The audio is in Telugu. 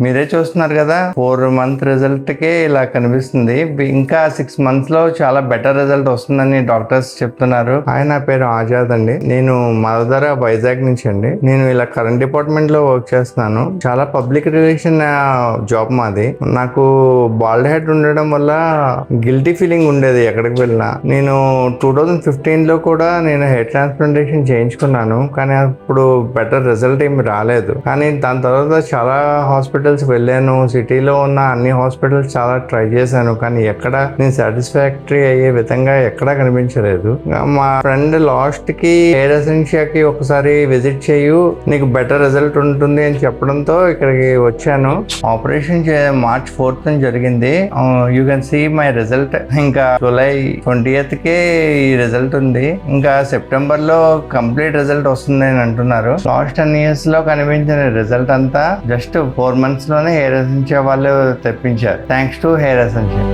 మీరే చూస్తున్నారు కదా, 4 month రిజల్ట్ కే ఇలా కనిపిస్తుంది. ఇంకా 6 months లో చాలా బెటర్ రిజల్ట్ వస్తుందని డాక్టర్స్ చెప్తున్నారు. నా పేరు ఆజాద్ అండి. నేను మదర్ వైజాగ్ నుంచి అండి. నేను ఇలా కరెంట్ డిపార్ట్మెంట్ లో వర్క్ చేస్తున్నాను. చాలా పబ్లిక్ రిలేషన్ జాబ్ మాది. నాకు బాల్డ్ హెడ్ ఉండడం వల్ల గిల్టీ ఫీలింగ్ ఉండేది ఎక్కడికి వెళ్ళినా. నేను 2015 లో కూడా నేను హెయిర్ ట్రాన్స్ప్లాంటేషన్ చేయించుకున్నాను, కానీ అప్పుడు బెటర్ రిజల్ట్ ఏమి రాలేదు. కానీ దాని తర్వాత చాలా హాస్పిటల్స్ వెళ్ళాను. సిటీలో ఉన్న అన్ని హాస్పిటల్స్ చాలా ట్రై చేశాను, కానీ ఎక్కడ నేను సాటిస్ఫాక్టరీ అయ్యే విధంగా ఎక్కడా కనిపించలేదు. మా ఫ్రెండ్ లాస్ట్ కి హెయిర్ ఎసెన్షియాకి ఒకసారి విజిట్ చేయు, నీకు బెటర్ రిజల్ట్ ఉంటుంది అని చెప్పడంతో ఇక్కడికి వచ్చాను. ఆపరేషన్ March 4th జరిగింది. You can see my result. ఇంకా July 20th కే ఈ రిజల్ట్ ఉంది. ఇంకా సెప్టెంబర్ లో కంప్లీట్ రిజల్ట్ వస్తుంది అని అంటున్నారు. లాస్ట్ 10 years లో కనిపించిన రిజల్ట్ అంతా జస్ట్ 4 months లోనే హెయిర్ ఎసెన్షియా వాళ్ళు తెప్పించారు. Thanks to Hair Essentia.